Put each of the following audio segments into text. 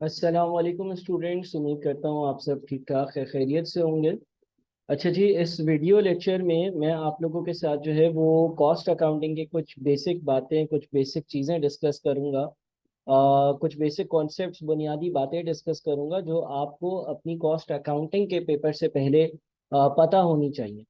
अस्सलाम वालेकुम स्टूडेंट्स। उम्मीद करता हूँ आप सब ठीक ठाक है, खैरियत से होंगे। अच्छा जी, इस वीडियो लेक्चर में मैं आप लोगों के साथ जो है वो कॉस्ट अकाउंटिंग की कुछ बेसिक बातें, कुछ बेसिक चीज़ें डिस्कस करूँगा। कुछ बेसिक कॉन्सेप्ट्स, बुनियादी बातें डिस्कस करूँगा जो आपको अपनी कॉस्ट अकाउंटिंग के पेपर से पहले पता होनी चाहिए।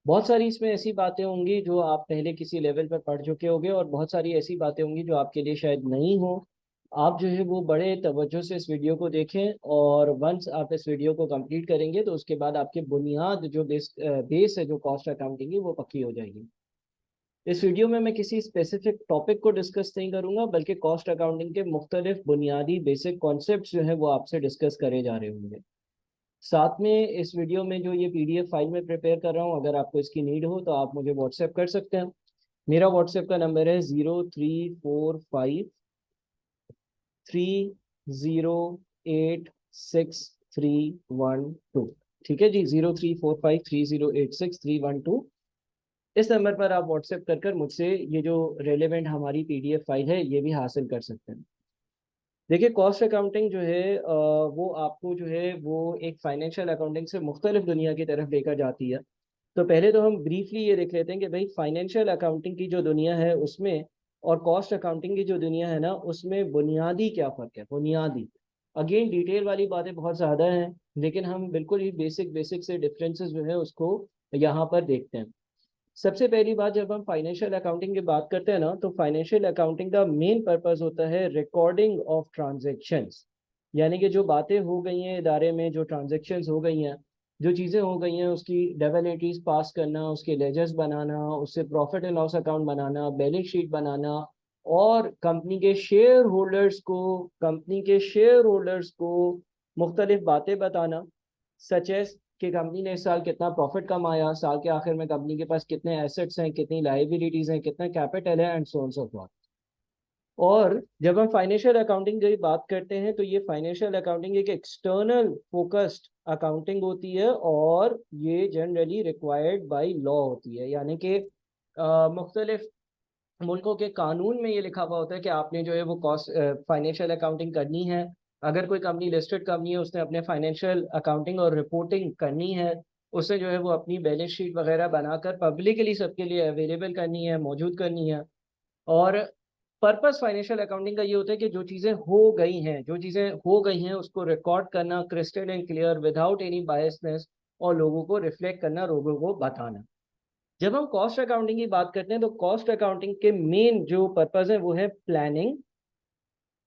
बहुत सारी इसमें ऐसी बातें होंगी जो आप पहले किसी लेवल पर पढ़ चुके होंगे, और बहुत सारी ऐसी बातें होंगी जो आपके लिए शायद नहीं हो। आप जो है वो बड़े तवज्जो से इस वीडियो को देखें, और वंस आप इस वीडियो को कंप्लीट करेंगे तो उसके बाद आपकी बुनियाद जो बेस है, जो कॉस्ट अकाउंटिंग की, वो पक्की हो जाएगी। इस वीडियो में मैं किसी स्पेसिफिक टॉपिक को डिस्कस नहीं करूंगा, बल्कि कॉस्ट अकाउंटिंग के मुख्तलिफ बुनियादी बेसिक कॉन्सेप्ट जो है वो आपसे डिस्कस करे जा रहे होंगे। साथ में इस वीडियो में जो ये पीडीएफ फाइल में प्रिपेयर कर रहा हूँ, अगर आपको इसकी नीड हो तो आप मुझे व्हाट्सएप कर सकते हैं। मेरा व्हाट्सएप का नंबर है 0345308631 2। ठीक है जी, 0345308631 2। इस नंबर पर आप व्हाट्सएप कर मुझसे ये जो रेलेवेंट हमारी पीडीएफ फाइल है ये भी हासिल कर सकते हैं। देखिए, कॉस्ट अकाउंटिंग जो है वो आपको जो है वो एक फाइनेंशियल अकाउंटिंग से मुख्तलिफ दुनिया की तरफ लेकर जाती है। तो पहले तो हम ब्रीफली ये देख लेते हैं कि भाई फाइनेंशियल अकाउंटिंग की जो दुनिया है उसमें और कॉस्ट अकाउंटिंग की जो दुनिया है ना, उसमें बुनियादी क्या फ़र्क है। बुनियादी, अगेन डिटेल वाली बातें बहुत ज़्यादा हैं, लेकिन हम बिल्कुल ही बेसिक बेसिक से डिफरेंसेस जो है उसको यहाँ पर देखते हैं। सबसे पहली बात, जब हम फाइनेंशियल अकाउंटिंग की बात करते हैं ना, तो फाइनेंशियल अकाउंटिंग का मेन पर्पस होता है रिकॉर्डिंग ऑफ ट्रांजैक्शंस। यानी कि जो बातें हो गई हैं इदारे में, जो ट्रांजैक्शंस हो गई हैं, जो चीज़ें हो गई हैं, उसकी डबल एंट्रीज पास करना, उसके लेजर्स बनाना, उससे प्रॉफिट एंड लॉस अकाउंट बनाना, बैलेंस शीट बनाना, और कंपनी के शेयर होल्डर्स को मुख्तलिफ बातें बताना, सच एस कि कंपनी ने इस साल कितना प्रॉफिट कमाया, साल के आखिर में कंपनी के पास कितने एसेट्स हैं, कितनी लाइबिलिटीज हैं, कितना कैपिटल है, and so on so forth. और जब हम फाइनेंशियल अकाउंटिंग की बात करते हैं तो ये फाइनेंशियल अकाउंटिंग एक एक्सटर्नल फोकस्ड अकाउंटिंग होती है, और ये जनरली रिक्वायर्ड बाय लॉ होती है। यानी कि मुख्तलिफ मुल्कों के कानून में ये लिखा हुआ होता है कि आपने जो है वो कॉस्ट फाइनेंशियल अकाउंटिंग करनी है। अगर कोई कंपनी लिस्टेड कंपनी है, उसने अपने फाइनेंशियल अकाउंटिंग और रिपोर्टिंग करनी है, उसने जो है वो अपनी बैलेंस शीट वगैरह बनाकर पब्लिकली सबके लिए अवेलेबल करनी है, मौजूद करनी है। और पर्पस फाइनेंशियल अकाउंटिंग का ये होता है कि जो चीज़ें हो गई हैं उसको रिकॉर्ड करना crystal and clear, without any biasness, और लोगों को रिफ्लेक्ट करना, लोगों को बताना। जब हम कॉस्ट अकाउंटिंग की बात करते हैं तो कॉस्ट अकाउंटिंग के मेन जो पर्पज है वो है planning,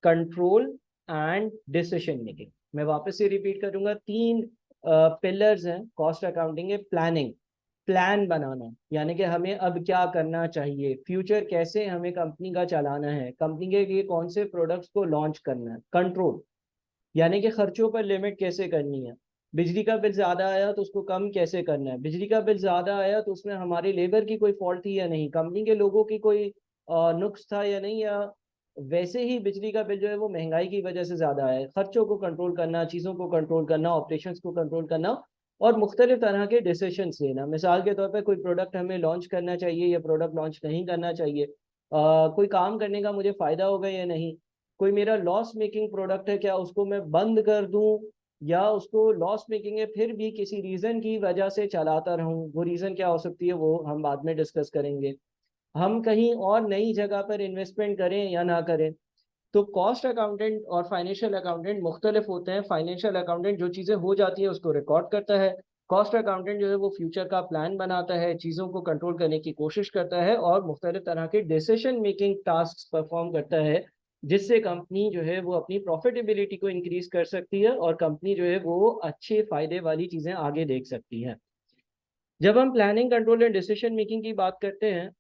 control and decision making. मैं वापस से रिपीट करूंगा, तीन पिलर्स हैं कॉस्ट अकाउंटिंग के। प्लानिंग, प्लान बनाना, यानी कि हमें अब क्या करना चाहिए, फ्यूचर कैसे हमें कंपनी का चलाना है, कंपनी के लिए कौन से प्रोडक्ट्स को लॉन्च करना है। कंट्रोल, यानी कि खर्चों पर लिमिट कैसे करनी है। बिजली का बिल ज़्यादा आया तो उसको कम कैसे करना है। बिजली का बिल ज़्यादा आया तो उसमें हमारे लेबर की कोई फॉल्ट थी या नहीं, कंपनी के लोगों की कोई नुक्स था या नहीं, या वैसे ही बिजली का बिल जो है वो महंगाई की वजह से ज़्यादा आया है। खर्चों को कंट्रोल करना, चीज़ों को कंट्रोल करना, ऑपरेशंस को कंट्रोल करना, और मुख्तलिफ तरह के डिसीशंस लेना। मिसाल के तौर पर कोई प्रोडक्ट हमें लॉन्च करना चाहिए या प्रोडक्ट लॉन्च नहीं करना चाहिए, कोई काम करने का मुझे फ़ायदा होगा या नहीं, कोई मेरा लॉस मेकिंग प्रोडक्ट है, क्या उसको मैं बंद कर दूं, या उसको लॉस मेकिंग है फिर भी किसी रीज़न की वजह से चलाता रहूं। वो रीज़न क्या हो सकती है वो हम बाद में डिस्कस करेंगे। हम कहीं और नई जगह पर इन्वेस्टमेंट करें या ना करें। तो कॉस्ट अकाउंटेंट और फाइनेंशियल अकाउंटेंट मुख्तलिफ होते हैं। फाइनेंशियल अकाउंटेंट जो चीज़ें हो जाती है उसको रिकॉर्ड करता है। कॉस्ट अकाउंटेंट जो है वो फ्यूचर का प्लान बनाता है, चीज़ों को कंट्रोल करने की कोशिश करता है, और मुख्तलिफ तरह के डिसीजन मेकिंग टास्क परफॉर्म करता है, जिससे कंपनी जो है वो अपनी प्रॉफिटेबिलिटी को इंक्रीज कर सकती है, और कंपनी जो है वो अच्छे फायदे वाली चीज़ें आगे देख सकती है। जब हम planning, control and decision making की बात करते हैं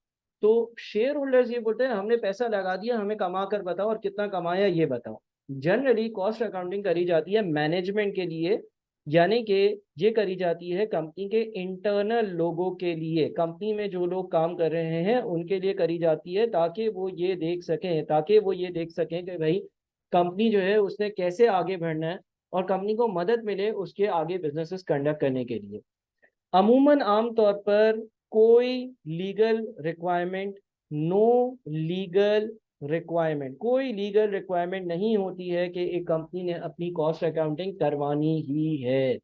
तो शेयर होल्डर्स ये बोलते हैं हमने पैसा लगा दिया, हमें कमा कर बताओ, और कितना कमाया ये बताओ। जनरली कॉस्ट अकाउंटिंग करी जाती है मैनेजमेंट के लिए, यानी कि ये करी जाती है कंपनी के इंटरनल लोगों के लिए, कंपनी में जो लोग काम कर रहे हैं उनके लिए करी जाती है, ताकि वो ये देख सकें कि भाई कंपनी जो है उसने कैसे आगे बढ़ना है, और कंपनी को मदद मिले उसके आगे बिजनेसेस कंडक्ट करने के लिए। अमूमन आम तौर पर कोई legal requirement, no legal requirement, कोई लीगल रिक्वायरमेंट नहीं होती है कि एक कंपनी ने अपनी कॉस्ट अकाउंटिंग करवानी ही है।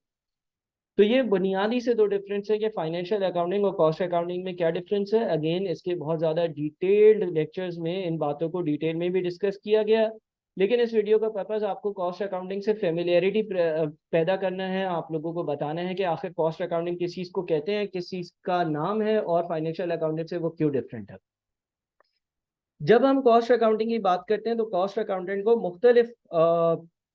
तो ये बुनियादी से दो डिफरेंस है कि फाइनेंशियल अकाउंटिंग और कॉस्ट अकाउंटिंग में क्या डिफरेंस है। अगेन इसके बहुत ज़्यादा डिटेल्ड लेक्चर्स में इन बातों को डिटेल में भी डिस्कस किया गया, लेकिन इस वीडियो का पर्पज़ आपको कॉस्ट अकाउंटिंग से फेमिलियरिटी पैदा करना है, आप लोगों को बताना है कि आखिर कॉस्ट अकाउंटिंग किस चीज़ को कहते हैं, किस चीज़ का नाम है और फाइनेंशियल अकाउंटिंग से वो क्यों डिफरेंट है। जब हम कॉस्ट अकाउंटिंग की बात करते हैं तो कॉस्ट अकाउंटेंट को मुख्तलिफ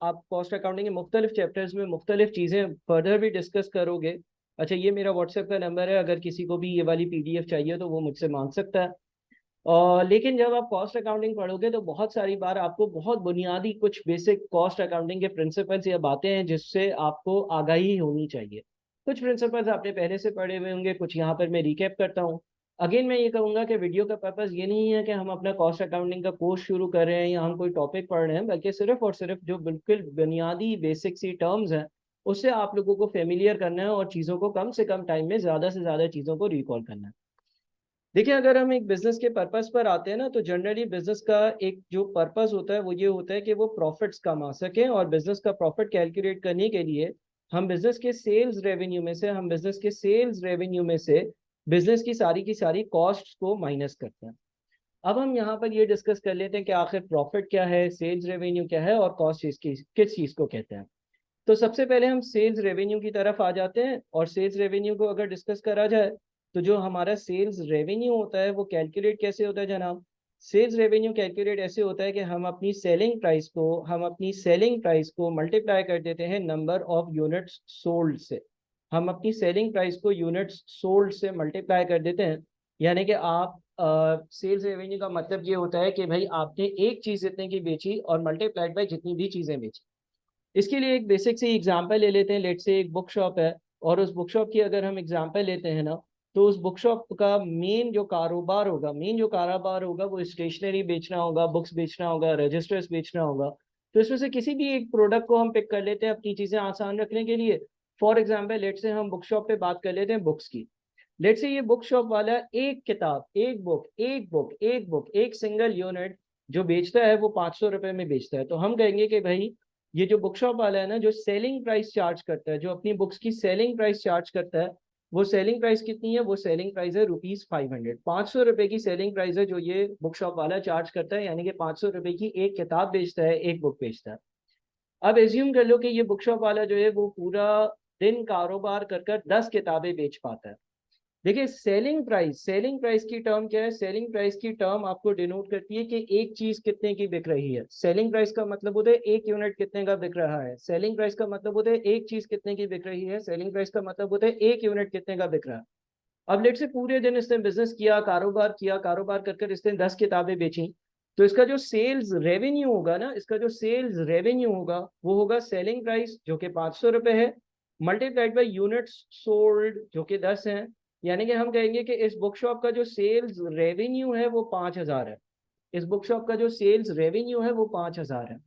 आप कॉस्ट अकाउंटिंग के मुख्तलिफ चैप्टर्स में मुख्तलिफ चीज़ें फर्दर भी डिस्कस करोगे। अच्छा, ये मेरा व्हाट्सएप का नंबर है, अगर किसी को भी ये वाली पीडीएफ चाहिए तो वो मुझसे मांग सकता है। और लेकिन जब आप कॉस्ट अकाउंटिंग पढ़ोगे तो बहुत सारी बार आपको बहुत बुनियादी कुछ बेसिक कॉस्ट अकाउंटिंग के प्रिंसिपल्स या बातें हैं जिससे आपको आगाही होनी चाहिए। कुछ प्रिंसिपल्स आपने पहले से पढ़े हुए होंगे, कुछ यहाँ पर मैं रिकैप करता हूँ। अगेन मैं ये कहूँगा कि वीडियो का पर्पज़ ये नहीं है कि हम अपना कॉस्ट अकाउंटिंग का कोर्स शुरू कर रहे हैं या हम कोई टॉपिक पढ़ रहे हैं, बल्कि सिर्फ और सिर्फ जो बिल्कुल बुनियादी बेसिक सी टर्म्स हैं उससे आप लोगों को फेमिलियर करना है और चीज़ों को कम से कम टाइम में ज़्यादा से ज़्यादा चीज़ों को रिकॉल करना है। देखिए, अगर हम एक बिजनेस के पर्पस पर आते हैं ना, तो जनरली बिजनेस का एक जो पर्पस होता है वो ये होता है कि वो प्रॉफिट्स कमा सकें, और बिजनेस का प्रॉफिट कैलकुलेट करने के लिए हम बिजनेस के सेल्स रेवेन्यू में से बिजनेस की सारी कॉस्ट्स को माइनस करते हैं। अब हम यहाँ पर ये डिस्कस कर लेते हैं कि आखिर प्रॉफिट क्या है, सेल्स रेवेन्यू क्या है और कॉस्ट किस चीज़ को कहते हैं। तो सबसे पहले हम सेल्स रेवेन्यू की तरफ आ जाते हैं, और सेल्स रेवेन्यू को अगर डिस्कस करा जाए तो जो हमारा सेल्स रेवेन्यू होता है वो कैलकुलेट कैसे होता है जनाब। सेल्स रेवेन्यू कैलकुलेट ऐसे होता है कि हम अपनी सेलिंग प्राइस को मल्टीप्लाई कर देते हैं नंबर ऑफ यूनिट्स सोल्ड से। हम अपनी सेलिंग प्राइस को यूनिट्स सोल्ड से मल्टीप्लाई कर देते हैं। यानी कि आप सेल्स रेवेन्यू का मतलब ये होता है कि भाई आपने एक चीज़ इतने की बेची और मल्टीप्लाइड बाय जितनी भी चीज़ें बेची। इसके लिए एक बेसिक सी एग्जांपल ले लेते हैं। लेट से एक बुक शॉप है, और उस बुक शॉप की अगर हम एग्जांपल लेते हैं ना, तो उस बुक शॉप का मेन जो कारोबार होगा वो स्टेशनरी बेचना होगा, बुक्स बेचना होगा, रजिस्टर्स बेचना होगा। तो इसमें से किसी भी एक प्रोडक्ट को हम पिक कर लेते हैं अपनी चीज़ें आसान रखने के लिए। फॉर एग्जाम्पल लेट से हम बुक शॉप पे बात कर लेते हैं बुक्स की। लेट से ये बुक शॉप वाला एक किताब, एक सिंगल यूनिट जो बेचता है वो 500 रुपये में बेचता है। तो हम कहेंगे कि भाई ये जो बुक शॉप वाला है ना, जो सेलिंग प्राइस चार्ज करता है, जो अपनी बुक्स की सेलिंग प्राइस चार्ज करता है, वो सेलिंग प्राइस कितनी है? वो सेलिंग प्राइस है ₹500। 500 रुपये की सेलिंग प्राइस है जो ये बुक शॉप वाला चार्ज करता है, यानी कि 500 रुपये की एक किताब बेचता है, एक बुक बेचता है। अब एज्यूम कर लो कि ये बुक शॉप वाला जो है वो पूरा दिन कारोबार कर कर 10 किताबें बेच पाता है। देखिए, सेलिंग प्राइस की टर्म क्या है? सेलिंग प्राइस की टर्म आपको डिनोट करती है कि एक चीज कितने की बिक रही है। सेलिंग प्राइस का मतलब होता है एक यूनिट कितने का बिक रहा है। सेलिंग प्राइस का मतलब होता है एक चीज कितने की बिक रही है। सेलिंग प्राइस का मतलब होता है एक यूनिट कितने का बिक रहा है। अब लेट से पूरे दिन इसने बिजनेस किया, कारोबार कर कर इसने 10 किताबें बेची। तो इसका जो सेल्स रेवेन्यू होगा ना, इसका जो सेल्स रेवेन्यू होगा वो होगा सेलिंग प्राइस जो कि 500 रुपये है, मल्टीप्लाइड बाई यूनिट्स सोल्ड जो कि 10 हैं। यानी कि हम कहेंगे कि इस बुक शॉप का जो सेल्स रेवेन्यू है वो 5,000 है। इस बुक शॉप का जो सेल्स रेवेन्यू है वो 5,000 है।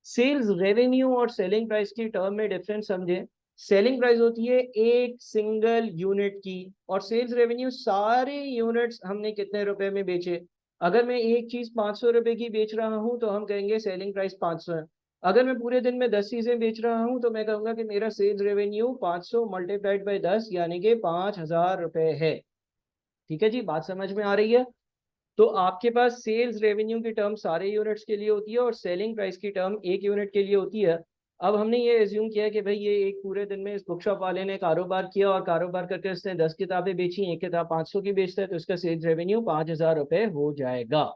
सेल्स रेवेन्यू और सेलिंग प्राइस की टर्म में डिफरेंस समझें। सेलिंग प्राइस होती है एक सिंगल यूनिट की, और सेल्स रेवेन्यू सारे यूनिट्स हमने कितने रुपए में बेचे। अगर मैं एक चीज 500 रुपए की बेच रहा हूं तो हम कहेंगे सेलिंग प्राइस 500 है। अगर मैं पूरे दिन में 10 चीजें बेच रहा हूं तो मैं कहूंगा कि मेरा सेल्स रेवेन्यू 500 मल्टीप्लाइड बाई 10 यानी कि 5,000 रुपए है। ठीक है जी, बात समझ में आ रही है? तो आपके पास सेल्स रेवेन्यू की टर्म सारे यूनिट्स के लिए होती है और सेलिंग प्राइस की टर्म एक यूनिट के लिए होती है। अब हमने ये एज्यूम किया कि भाई ये एक पूरे दिन में इस बुक शॉप वाले ने कारोबार किया, और कारोबार करके उसने 10 किताबें बेची, एक किताब 500 की बेचता है, तो इसका सेल्स रेवेन्यू 5,000 रुपये हो जाएगा।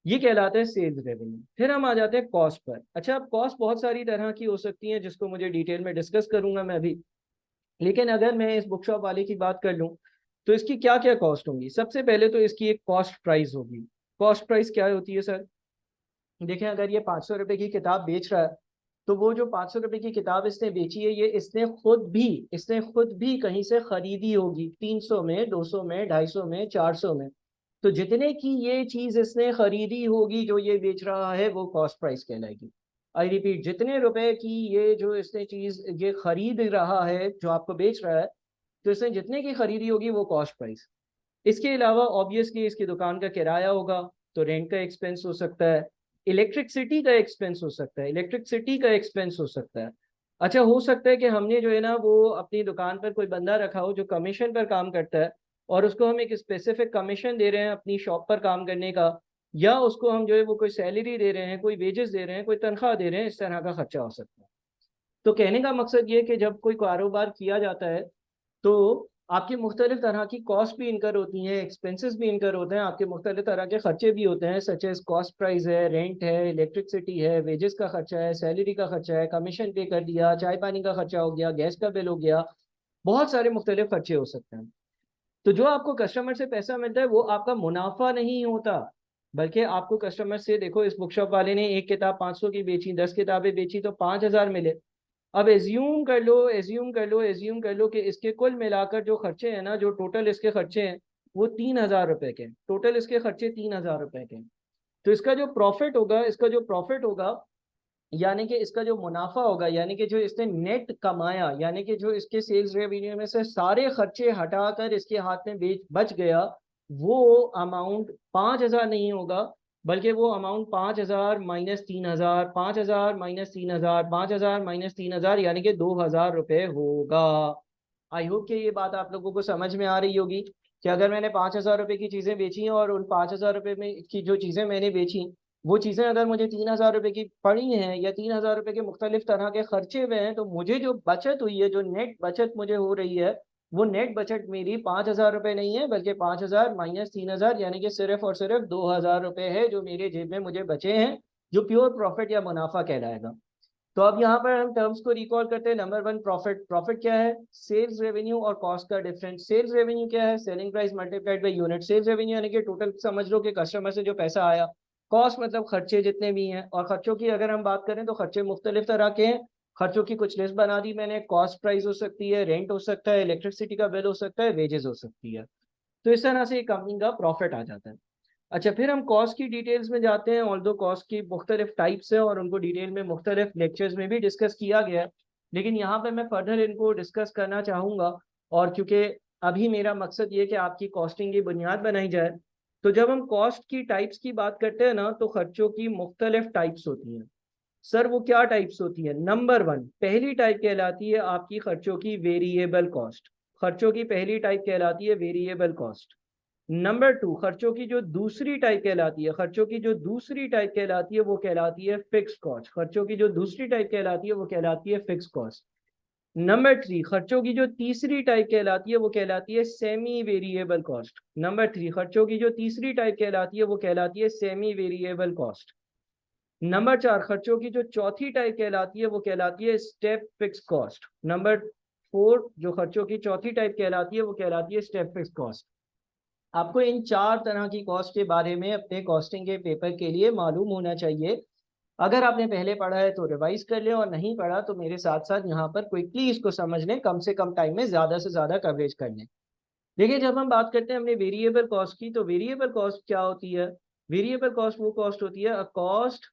ये कहलाता है सेल्स रेवेन्यू। फिर हम आ जाते हैं कॉस्ट पर। अच्छा, अब कॉस्ट बहुत सारी तरह की हो सकती है जिसको मुझे डिटेल में डिस्कस करूंगा मैं अभी। लेकिन अगर मैं इस बुक शॉप वाले की बात कर लूँ तो इसकी क्या क्या कॉस्ट होंगी। सबसे पहले तो इसकी एक कॉस्ट प्राइस होगी। कॉस्ट प्राइस क्या होती है सर? देखें, अगर ये 500 रुपए की किताब बेच रहा है तो वो जो 500 रुपए की किताब इसने बेची है ये इसने खुद भी कहीं से खरीदी होगी, 300 में, 200 में, 250 में, 400 में। तो जितने की ये चीज इसने खरीदी होगी जो ये बेच रहा है वो कॉस्ट प्राइस कहलाएगी। आई रिपीट, जितने रुपए की ये जो इसने चीज ये खरीद रहा है जो आपको बेच रहा है, तो इसने जितने की खरीदी होगी वो कॉस्ट प्राइस। इसके अलावा ऑब्वियसली इसकी दुकान का किराया होगा। तो रेंट का एक्सपेंस हो सकता है, इलेक्ट्रिसिटी का एक्सपेंस हो सकता है, इलेक्ट्रिसिटी का एक्सपेंस हो सकता है। अच्छा, हो सकता है कि हमने जो है ना वो अपनी दुकान पर कोई बंदा रखा हो जो कमीशन पर काम करता है, और उसको हम एक स्पेसिफिक कमीशन दे रहे हैं अपनी शॉप पर काम करने का, या उसको हम जो है वो कोई सैलरी दे रहे हैं, कोई वेजेस दे रहे हैं, कोई तनख्वाह दे रहे हैं, इस तरह का खर्चा हो सकता है। तो कहने का मकसद ये कि जब कोई कारोबार किया जाता है तो आपकी मुख्तलिफ तरह की कॉस्ट भी इनकर होती हैं, एक्सपेंसेस भी इनकर होते हैं, आपके मुख्तलिफ तरह के खर्चे भी होते हैं, सच एज कॉस्ट प्राइस है, रेंट है, इलेक्ट्रिसिटी है, वेजेस का खर्चा है, सैलरी का खर्चा है, कमीशन पे कर दिया, चाय पानी का खर्चा हो गया, गैस का बिल हो गया, बहुत सारे मुख्तलिफ खर्चे हो सकते हैं। तो जो आपको कस्टमर से पैसा मिलता है वो आपका मुनाफा नहीं होता, बल्कि आपको कस्टमर से, देखो इस बुक शॉप वाले ने एक किताब 500 की बेची, 10 किताबें बेची तो 5,000 मिले। अब एज्यूम कर लो कि इसके कुल मिलाकर जो खर्चे हैं ना, जो टोटल इसके खर्चे हैं वो 3,000 रुपए के, टोटल इसके खर्चे 3,000 रुपए के। तो इसका जो प्रॉफिट होगा यानी कि इसका जो मुनाफा होगा, यानी कि जो इसने नेट कमाया, यानी कि जो इसके सेल्स रेवेन्यू में से सारे खर्चे हटाकर इसके हाथ में बच गया, वो अमाउंट 5,000 नहीं होगा, बल्कि वो अमाउंट 5,000 माइनस 3,000, 5,000 माइनस 3,000, 5,000 माइनस 3,000, यानी कि 2,000 रुपये होगा। आई होप कि ये बात आप लोगों को समझ में आ रही होगी कि अगर मैंने 5,000 रुपये की चीज़ें बेची हैं और उन 5,000 रुपये में की जो चीज़ें मैंने बेची, वो चीज़ें अगर मुझे 3,000 रुपये की पड़ी हैं या 3,000 रुपये के मुख्तलिफ तरह के खर्चे हुए हैं, तो मुझे जो बचत हुई है, जो नेट बचत मुझे हो रही है, वो नेट बचत मेरी 5,000 रुपये नहीं है, बल्कि 5,000 माइनस 3,000, यानी कि सिर्फ और सिर्फ 2,000 रुपये है जो मेरे जेब में मुझे बचे हैं, जो प्योर प्रॉफिट या मुनाफा कहलाएगा। तो अब यहाँ पर हम टर्म्स को रिकॉल करते हैं। Number one, profit. प्रॉफिट क्या है? सेल्स रेवेन्यू और कॉस्ट का डिफरेंस। सेल्स रेवेन्यू क्या है? Selling price multiplied by unit. Sales revenue यानी कि टोटल समझ लो कि कस्टमर से जो पैसा आया। कॉस्ट मतलब खर्चे जितने भी हैं, और खर्चों की अगर हम बात करें तो खर्चे मुख्तलिफ तरह के हैं। खर्चों की कुछ लिस्ट बना दी मैंने। कॉस्ट प्राइस हो सकती है, रेंट हो सकता है, इलेक्ट्रिसिटी का बिल हो सकता है, वेजेस हो सकती है। तो इस तरह से कंपनी का प्रॉफिट आ जाता है। अच्छा, फिर हम कॉस्ट की डिटेल्स में जाते हैं। ऑल्दो कॉस्ट की मुख्तलिफ टाइप्स है और उनको डिटेल में मुख्तलिफ लेक्चर्स में भी डिस्कस किया गया है, लेकिन यहाँ पर मैं फर्दर इनको डिस्कस करना चाहूँगा। और क्योंकि अभी मेरा मकसद ये कि आपकी कॉस्टिंग की बुनियाद बनाई जाए, तो जब हम कॉस्ट की टाइप्स की बात करते हैं ना, तो खर्चों की मुख्तलिफ टाइप्स होती हैं। सर वो क्या टाइप्स होती है? नंबर वन, पहली टाइप कहलाती है आपकी खर्चों की वेरिएबल कॉस्ट। खर्चों की पहली टाइप कहलाती है वेरिएबल कॉस्ट। नंबर टू, खर्चों की जो दूसरी टाइप कहलाती है, वो कहलाती है फिक्स कॉस्ट। खर्चों की जो दूसरी टाइप कहलाती है वो कहलाती है फिक्स कॉस्ट। नंबर थ्री, खर्चों की जो तीसरी टाइप कहलाती है वो कहलाती है सेमी वेरिएबल कॉस्ट। खर्चों की जो तीसरी टाइप कहलाती है वो कहलाती है सेमी वेरिएबल कॉस्ट। नंबर चार, खर्चों की जो चौथी टाइप कहलाती है वो कहलाती है step fix cost. Number four, जो खर्चों की चौथी टाइप कहलाती है वो कहलाती है स्टेप फिक्स कॉस्ट। आपको इन चार तरह की कॉस्ट के बारे में अपने कॉस्टिंग के पेपर के लिए मालूम होना चाहिए। अगर आपने पहले पढ़ा है तो रिवाइज कर लें, और नहीं पढ़ा तो मेरे साथ साथ यहाँ पर क्विकली इसको समझ लें, कम से कम टाइम में ज़्यादा से ज़्यादा कवरेज कर लें। देखिए, जब हम बात करते हैं हमने वेरिएबल कॉस्ट की, तो वेरिएबल कॉस्ट क्या होती है? वेरिएबल कॉस्ट वो कॉस्ट होती है, a cost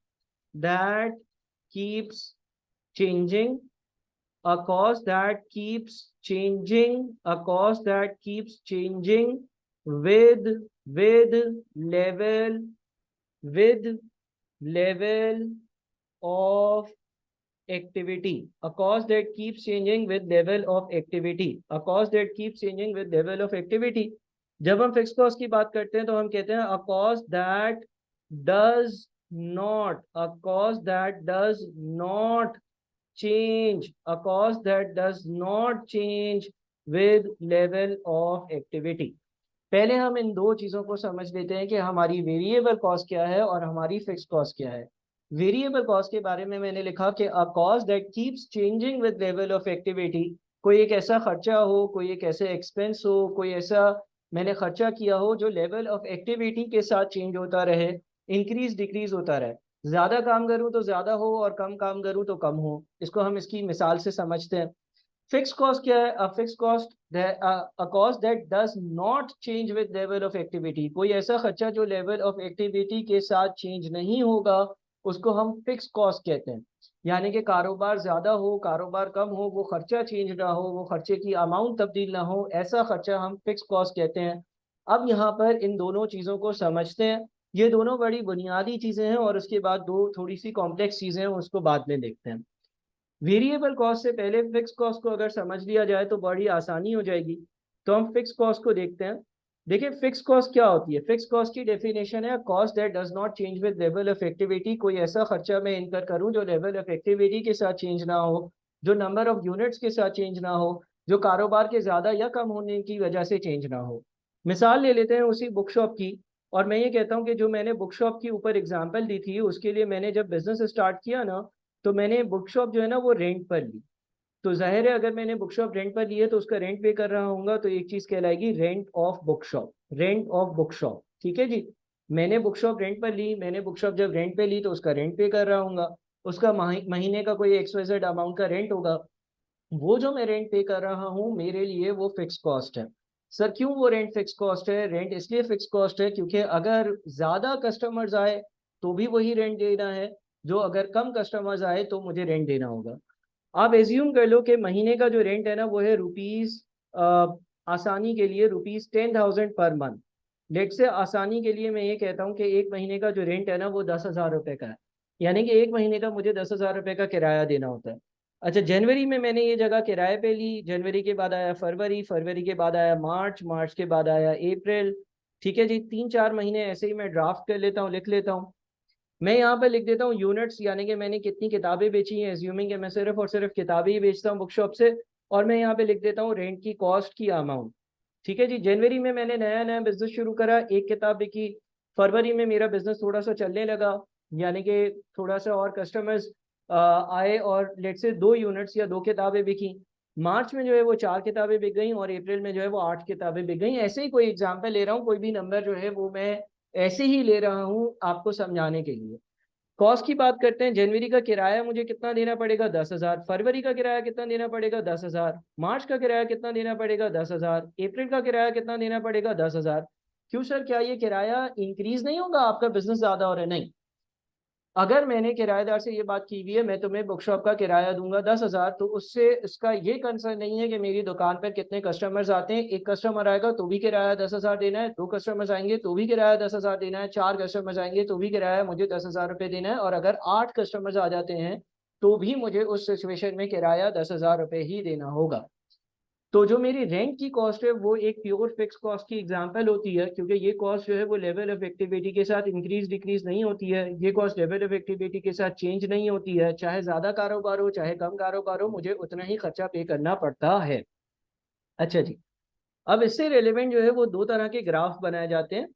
that keeps changing, a cost that keeps changing, a cost that keeps changing with with level with level of activity. A cost that keeps changing with level of activity. A cost that keeps changing with level of activity. जब हम fix cost की बात करते हैं तो हम कहते हैं a cost that does not change, a cost that does not change with level of activity. पहले हम इन दो चीजों को समझ लेते हैं कि हमारी वेरिएबल कॉस्ट क्या है और हमारी फिक्स कॉस्ट क्या है। वेरिएबल कॉस्ट के बारे में मैंने लिखा कि a cost that keeps changing with level of activity. कोई एक ऐसा खर्चा हो, कोई एक ऐसे एक्सपेंस हो, कोई ऐसा मैंने खर्चा किया हो जो लेवल ऑफ एक्टिविटी के साथ चेंज होता रहे, इंक्रीज डिक्रीज होता रहे। ज्यादा काम करूं तो ज्यादा हो और कम काम करूं तो कम हो। इसको हम इसकी मिसाल से समझते हैं। फिक्स कॉस्ट क्या है? A fix cost, a cost that does not change with level of activity. कोई ऐसा खर्चा जो लेवल ऑफ एक्टिविटी के साथ चेंज नहीं होगा, उसको हम फिक्स कॉस्ट कहते हैं। यानी कि कारोबार ज्यादा हो, कारोबार कम हो, वो खर्चा चेंज ना हो, वो खर्चे की अमाउंट तब्दील ना हो, ऐसा खर्चा हम फिक्स कॉस्ट कहते हैं। अब यहाँ पर इन दोनों चीजों को समझते हैं। ये दोनों बड़ी बुनियादी चीजें हैं, और उसके बाद दो थोड़ी सी कॉम्प्लेक्स चीजें हैं, उसको बाद में देखते हैं। वेरिएबल कॉस्ट से पहले फिक्स कॉस्ट को अगर समझ लिया जाए तो बड़ी आसानी हो जाएगी। तो हम फिक्स कॉस्ट को देखते हैं। देखिए फिक्स कॉस्ट क्या होती है। फिक्स कॉस्ट की डेफिनेशन है cost that does not change with level of activity. कोई ऐसा खर्चा मैं इनकर करूं जो लेवल ऑफ एक्टिविटी के साथ चेंज ना हो, जो नंबर ऑफ यूनिट्स के साथ चेंज ना हो, जो कारोबार के ज्यादा या कम होने की वजह से चेंज ना हो। मिसाल ले लेते हैं उसी बुक शॉप की। और मैं ये कहता हूँ कि जो मैंने बुक शॉप के ऊपर एग्जाम्पल दी थी, उसके लिए मैंने जब बिजनेस स्टार्ट किया ना, तो मैंने बुक शॉप जो है ना वो रेंट पर ली। तो जाहिर है अगर मैंने बुक शॉप रेंट पर ली है तो उसका रेंट पे कर रहा हूँ, तो एक चीज कहलाएगी rent of book shop. Rent of book shop, ठीक है जी। मैंने बुक शॉप रेंट पर ली, मैंने बुक शॉप जब रेंट पे ली तो उसका रेंट पे कर रहा हूँ। उसका महीने का कोई XYZ अमाउंट का रेंट होगा। वो जो मैं रेंट पे कर रहा हूँ मेरे लिए वो फिक्स कॉस्ट है। सर क्यों वो रेंट फिक्स कॉस्ट है? रेंट इसलिए फिक्स कॉस्ट है क्योंकि अगर ज्यादा कस्टमर्स आए तो भी वही रेंट देना है, जो अगर कम कस्टमर्स आए तो मुझे रेंट देना होगा। आप एज्यूम कर लो कि महीने का जो रेंट है ना वो है रुपीज, आसानी के लिए ₹10,000 पर मंथ। लेट से आसानी के लिए मैं ये कहता हूँ कि एक महीने का जो रेंट है ना वो 10,000 रुपये का है। यानी कि एक महीने का मुझे 10,000 रुपये का किराया देना होता है। अच्छा, जनवरी में मैंने ये जगह किराए पे ली, जनवरी के बाद आया फरवरी, फरवरी के बाद आया मार्च, मार्च के बाद आया अप्रैल। ठीक है जी, 3-4 महीने ऐसे ही मैं ड्राफ्ट कर लेता हूँ, लिख लेता हूँ। मैं यहाँ पे लिख देता हूँ यूनिट्स, यानी कि मैंने कितनी किताबें बेची हैं, एज्यूमिंग कि मैं सिर्फ और सिर्फ किताबें ही बेचता हूँ बुक शॉप से। और मैं यहाँ पे लिख देता हूँ रेंट की कॉस्ट की अमाउंट। ठीक है जी, जनवरी में मैंने नया नया बिजनेस शुरू करा, एक किताब बिकी। फरवरी में मेरा बिजनेस थोड़ा सा चलने लगा, यानी कि थोड़ा सा और कस्टमर्स आए, और लेट से 2 यूनिट्स या 2 किताबें बिकी। मार्च में जो है वो 4 किताबें बिक गई, और अप्रैल में जो है वो 8 किताबें बिक गई। ऐसे ही कोई एग्जाम्पल ले रहा हूँ, कोई भी नंबर जो है वो मैं ऐसे ही ले रहा हूँ आपको समझाने के लिए। कॉस्ट की बात करते हैं। जनवरी का किराया मुझे कितना देना पड़ेगा? 10,000। फरवरी का किराया कितना देना पड़ेगा? 10,000। मार्च का किराया कितना देना पड़ेगा? 10,000। अप्रैल का किराया कितना देना पड़ेगा? 10,000। क्यों सर, क्या ये किराया इंक्रीज नहीं होगा? आपका बिजनेस ज्यादा हो रहा है? नहीं। अगर मैंने किराएदार से ये बात की हुई है मैं तुम्हें बुक शॉप का किराया दूंगा 10,000, तो उससे इसका ये कंसर्न नहीं है कि मेरी दुकान पर कितने कस्टमर्स आते हैं। एक कस्टमर आएगा तो भी किराया 10,000 देना है, 2 कस्टमर्स आएंगे तो भी किराया 10,000 देना है, 4 कस्टमर्स आएंगे तो भी किराया मुझे 10,000 रुपये देना है, और अगर 8 कस्टमर्स आ जाते हैं तो भी मुझे उस सिचुएशन में किराया 10,000 रुपये ही देना होगा। तो जो मेरी रेंट की कॉस्ट है वो एक प्योर फिक्स कॉस्ट की एग्जांपल होती है, क्योंकि ये कॉस्ट जो है वो लेवल ऑफ एक्टिविटी के साथ इंक्रीज डिक्रीज नहीं होती है। ये कॉस्ट लेवल ऑफ एक्टिविटी के साथ चेंज नहीं होती है। चाहे ज़्यादा कारोबार हो चाहे कम कारोबार हो, मुझे उतना ही खर्चा पे करना पड़ता है। अच्छा जी, अब इससे रेलेवेंट जो है वो दो तरह के ग्राफ बनाए जाते हैं।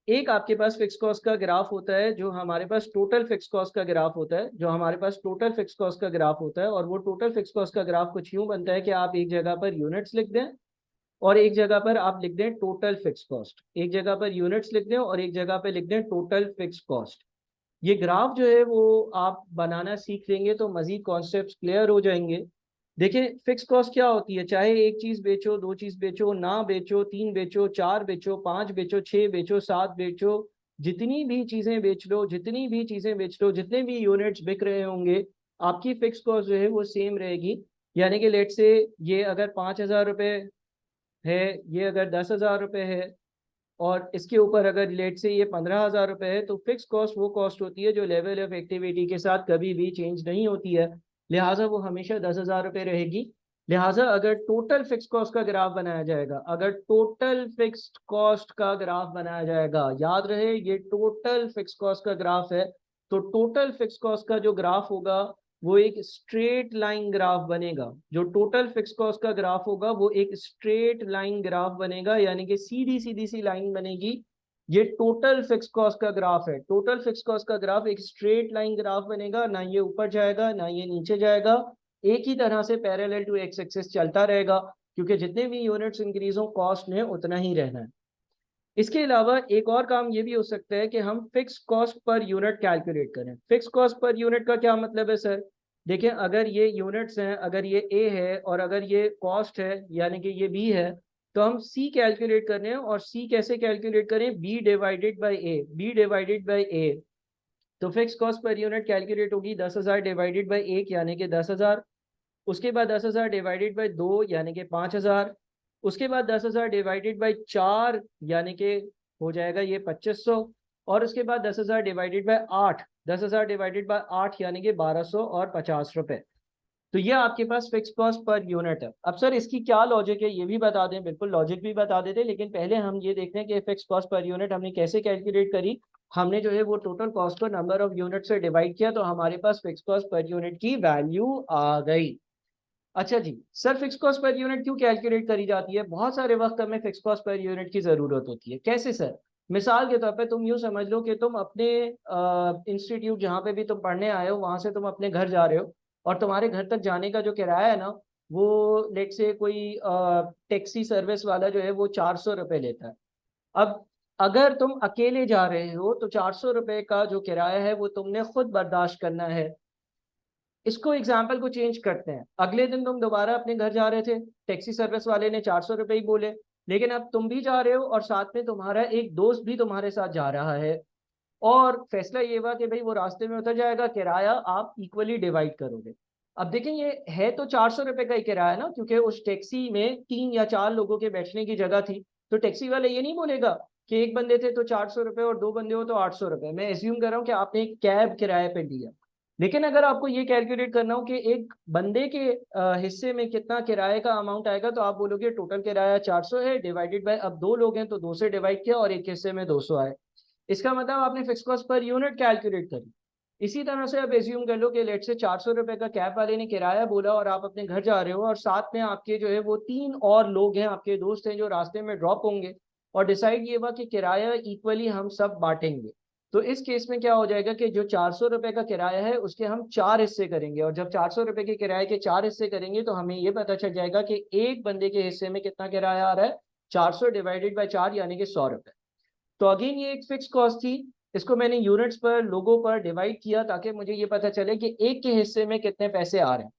एक आपके पास फिक्स कॉस्ट का ग्राफ होता है, जो हमारे पास टोटल फिक्स कॉस्ट का ग्राफ होता है, जो हमारे पास टोटल फिक्स कॉस्ट का ग्राफ होता है। और वो टोटल फिक्स कॉस्ट का ग्राफ कुछ यूं बनता है कि आप एक जगह पर यूनिट्स लिख दें और एक जगह पर आप लिख दें टोटल फिक्स कॉस्ट। एक जगह पर यूनिट्स लिख दें और एक जगह पर लिख दें टोटल फिक्स कॉस्ट। ये ग्राफ जो है वो आप बनाना सीख लेंगे तो मजीद कॉन्सेप्ट क्लियर हो जाएंगे। देखिए फिक्स कॉस्ट क्या होती है, चाहे एक चीज बेचो, दो चीज बेचो, ना बेचो, 3 बेचो, 4 बेचो, 5 बेचो, 6 बेचो, 7 बेचो, जितनी भी चीजें बेच लो, जितनी भी चीजें बेच लो, जितने भी यूनिट्स बिक रहे होंगे, आपकी फिक्स कॉस्ट जो है वो सेम रहेगी। यानी कि लेट से ये अगर 5,000 रुपये है, ये अगर 10,000 रुपये है, और इसके ऊपर अगर लेट से ये 15,000 रुपये है, तो फिक्स कॉस्ट वो कॉस्ट होती है जो लेवल ऑफ एक्टिविटी के साथ कभी भी चेंज नहीं होती है। लिहाजा वो हमेशा 10,000 रुपये रहेगी। लिहाजा अगर टोटल फिक्स कॉस्ट का ग्राफ बनाया जाएगा, अगर टोटल फिक्स्ड कॉस्ट का ग्राफ बनाया जाएगा, याद रहे ये टोटल फिक्स कॉस्ट का ग्राफ है, तो टोटल फिक्स कॉस्ट का जो ग्राफ होगा वो एक स्ट्रेट लाइन ग्राफ बनेगा। जो टोटल फिक्स कॉस्ट का ग्राफ होगा वो एक स्ट्रेट लाइन ग्राफ बनेगा, यानी कि सीधी सीधी सी लाइन बनेगी। ये टोटल फिक्स कॉस्ट का ग्राफ है। टोटल फिक्स कॉस्ट का ग्राफ एक स्ट्रेट लाइन ग्राफ बनेगा, ना ये ऊपर जाएगा ना ये नीचे जाएगा, एक ही तरह से पैरेलल टू एक्स एक्सिस चलता रहेगा, क्योंकि जितने भी यूनिट्स इंक्रीज हो कॉस्ट ने उतना ही रहना है। इसके अलावा एक और काम ये भी हो सकता है कि हम fix cost per unit calculate करें। फिक्स कॉस्ट पर यूनिट का क्या मतलब है सर? देखिए अगर ये यूनिट्स हैं, अगर ये ए है और अगर ये कॉस्ट है यानी कि ये बी है, तो हम सी कैलकुलेट कर रहे हैं। और सी कैसे कैलकुलेट करें? B divided by A, B divided by A. तो fix cost per unit calculate होगी 10,000 डिवाइडेड बाई 1 यानी कि 10,000। उसके बाद 10,000 डिवाइडेड बाई 2 यानी कि 5,000। उसके बाद 10,000 डिवाइडेड बाई 4 यानी कि हो जाएगा ये 2,500। और उसके बाद 10,000 डिवाइडेड बाय 8, 10,000 डिवाइडेड बाय 8 यानी कि 1250 तो ये आपके पास फिक्स कॉस्ट पर यूनिट है। अब सर इसकी क्या लॉजिक है ये भी बता दें। बिल्कुल लॉजिक भी बता देते, लेकिन पहले हम ये देखते हैं कि फिक्स कॉस्ट पर यूनिट हमने कैसे कैलकुलेट करी। हमने जो है वो टोटल कॉस्ट को नंबर ऑफ यूनिट से डिवाइड किया, तो हमारे पास फिक्स कॉस्ट पर यूनिट की वैल्यू आ गई। अच्छा जी, sir fix cost per unit क्यों कैलकुलेट करी जाती है? बहुत सारे वक्त हमें फिक्स कॉस्ट पर यूनिट की जरूरत होती है। कैसे सर? मिसाल के तौर पे तुम यूं समझ लो कि तुम अपने इंस्टीट्यूट जहाँ पे भी तुम पढ़ने आए हो वहां से तुम अपने घर जा रहे हो, और तुम्हारे घर तक जाने का जो किराया है ना, वो लेट से कोई टैक्सी सर्विस वाला जो है वो 400 रुपये लेता है। अब अगर तुम अकेले जा रहे हो तो 400 रुपये का जो किराया है वो तुमने खुद बर्दाश्त करना है। इसको एग्जाम्पल को चेंज करते हैं, अगले दिन तुम दोबारा अपने घर जा रहे थे, टैक्सी सर्विस वाले ने 400 रुपये ही बोले, लेकिन अब तुम भी जा रहे हो और साथ में तुम्हारा एक दोस्त भी तुम्हारे साथ जा रहा है, और फैसला ये हुआ कि भाई वो रास्ते में उतर जाएगा, किराया आप इक्वली डिवाइड करोगे। अब देखें ये है तो 400 रुपये का ही किराया ना, क्योंकि उस टैक्सी में 3 या 4 लोगों के बैठने की जगह थी, तो टैक्सी वाले ये नहीं बोलेगा कि एक बंदे थे तो 400 रुपये और 2 बंदे हो तो 800 रुपये। मैं एज्यूम कर रहा हूँ कि आपने एक कैब किराए पे लिया, लेकिन अगर आपको ये कैलकुलेट करना हो कि एक बंदे के हिस्से में कितना किराए का अमाउंट आएगा, तो आप बोलोगे टोटल किराया 400 है, डिवाइडेड बाय, अब 2 लोग हैं तो 2 से डिवाइड किया और एक हिस्से में 200 आए। इसका मतलब आपने fix cost per unit calculate करी। इसी तरह से अब एज्यूम कर लो कि लेट से 400 रुपये का कैब वाले ने किराया बोला और आप अपने घर जा रहे हो, और साथ में आपके जो है वो 3 और लोग हैं, आपके दोस्त हैं जो रास्ते में ड्रॉप होंगे, और डिसाइड ये हुआ कि किराया इक्वली हम सब बांटेंगे। तो इस केस में क्या हो जाएगा कि जो 400 रुपये का किराया है उसके हम 4 हिस्से करेंगे, और जब 400 रुपये के किराए के 4 हिस्से करेंगे तो हमें ये पता चल जाएगा कि एक बंदे के हिस्से में कितना किराया आ रहा है, 400 डिवाइडेड बाई 4 यानी कि 100 रुपये। तो अगेन ये एक फिक्स कॉस्ट थी, इसको मैंने यूनिट्स पर, लोगों पर डिवाइड किया ताकि मुझे ये पता चले कि एक के हिस्से में कितने पैसे आ रहे हैं।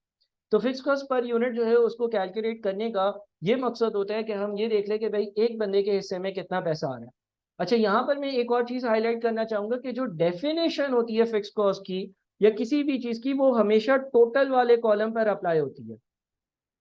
तो फिक्स कॉस्ट पर यूनिट जो है उसको कैलकुलेट करने का ये मकसद होता है कि हम ये देख लें कि भाई एक बंदे के हिस्से में कितना पैसा आ रहा है। अच्छा, यहाँ पर मैं एक और चीज़ हाईलाइट करना चाहूँगा कि जो डेफिनेशन होती है फिक्स कॉस्ट की या किसी भी चीज़ की, वो हमेशा टोटल वाले कॉलम पर अप्लाई होती है।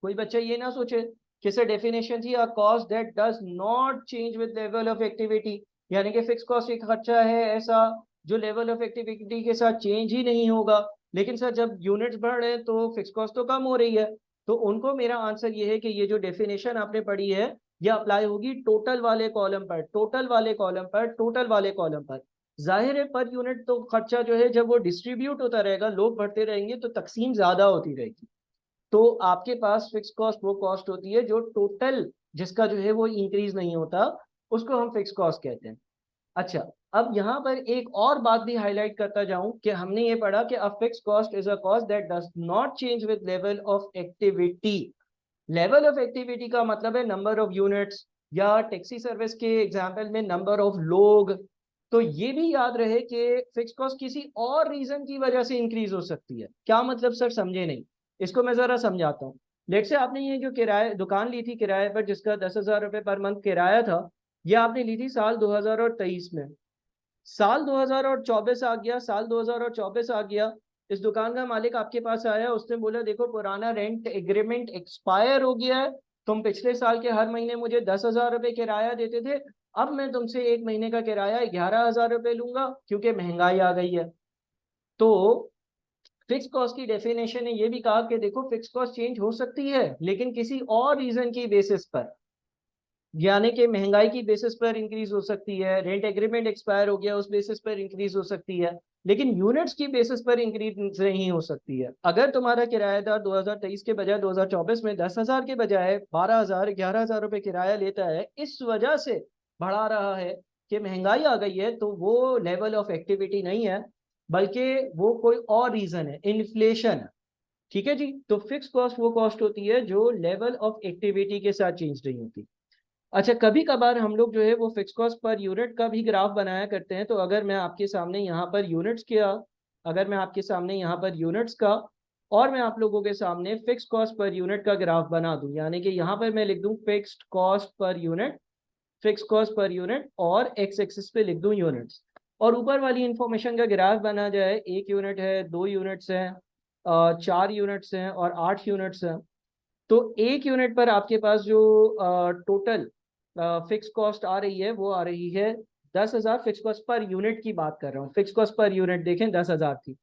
कोई बच्चा ये ना सोचे कि सर डेफिनेशन थी a cost that does not change with level of activity, यानी कि फिक्स कॉस्ट एक खर्चा है ऐसा जो लेवल ऑफ एक्टिविटी के साथ चेंज ही नहीं होगा। लेकिन सर जब यूनिट्स बढ़ रहे हैं तो फिक्स कॉस्ट तो कम हो रही है। तो उनको मेरा आंसर ये है कि ये जो डेफिनेशन आपने पढ़ी है ये अप्लाई होगी टोटल वाले कॉलम पर, टोटल वाले कॉलम पर, टोटल वाले कॉलम पर। जाहिर है पर यूनिट तो खर्चा जो है जब वो डिस्ट्रीब्यूट होता रहेगा, लोग बढ़ते रहेंगे तो तकसीम ज्यादा होती रहेगी। तो आपके पास फिक्स कॉस्ट वो कॉस्ट होती है जो टोटल, जिसका जो है वो इंक्रीज नहीं होता, उसको हम फिक्स कॉस्ट कहते हैं। अच्छा, अब यहाँ पर एक और बात भी हाईलाइट करता जाऊं कि हमने ये पढ़ा कि a fix cost is a cost that does not change with level of activity. Level of activity का मतलब है नंबर ऑफ यूनिट्स, या टैक्सी सर्विस के एग्जाम्पल में नंबर ऑफ लोग। तो ये भी याद रहे कि फिक्स कॉस्ट किसी और रीजन की वजह से इंक्रीज हो सकती है। क्या मतलब सर? समझे नहीं, इसको मैं जरा समझाता हूँ। लेट से आपने ये जो किराए दुकान ली थी किराए पर, जिसका 10,000 रुपये पर मंथ किराया था, ये आपने ली थी साल 2023 में। साल 2024 आ गया, साल 2024 आ गया, इस दुकान का मालिक आपके पास आया, उसने बोला देखो पुराना रेंट एग्रीमेंट एक्सपायर हो गया है, तुम पिछले साल के हर महीने मुझे 10,000 रुपये किराया देते थे, अब मैं तुमसे एक महीने का किराया 11,000 रुपये लूंगा क्योंकि महंगाई आ गई है। तो फिक्स कॉस्ट की डेफिनेशन ने ये भी कहा कि देखो फिक्स कॉस्ट चेंज हो सकती है लेकिन किसी और रीजन की बेसिस पर, यानी कि महंगाई की बेसिस पर इंक्रीज हो सकती है, रेंट एग्रीमेंट एक्सपायर हो गया उस बेसिस पर इंक्रीज हो सकती है, लेकिन यूनिट्स की बेसिस पर इंक्रीज नहीं हो सकती है। अगर तुम्हारा किराएदार 2023 के बजाय 2024 में 10,000 के बजाय 12,000 11,000 रुपये किराया लेता है, इस वजह से बढ़ा रहा है कि महंगाई आ गई है, तो वो लेवल ऑफ एक्टिविटी नहीं है, बल्कि वो कोई और रीजन है, इन्फ्लेशन है। ठीक है जी, तो फिक्स कॉस्ट वो कॉस्ट होती है जो लेवल ऑफ एक्टिविटी के साथ चेंज नहीं होती। अच्छा, कभी कभार हम लोग जो है वो फिक्स कॉस्ट पर यूनिट का भी ग्राफ बनाया करते हैं। तो अगर मैं आपके सामने यहाँ पर यूनिट्स का, अगर मैं आपके सामने यहाँ पर यूनिट्स का और मैं आप लोगों के सामने फिक्स कॉस्ट पर यूनिट का ग्राफ बना दूं, यानी कि यहाँ पर मैं लिख दूं fixed cost per unit, fix cost per unit, और एक्स एक्सिस पे लिख दूं यूनिट्स, और ऊपर वाली इंफॉर्मेशन का ग्राफ बना जाए, 1 यूनिट है, 2 यूनिट्स हैं, 4 यूनिट्स हैं और 8 यूनिट्स हैं। तो 1 यूनिट पर आपके पास जो टोटल फिक्स कॉस्ट आ रही है वो आ रही है 10,000 फिक्स कॉस्ट पर यूनिट की बात कर रहा हूँ, फिक्स कॉस्ट पर यूनिट देखें 10,000 थी।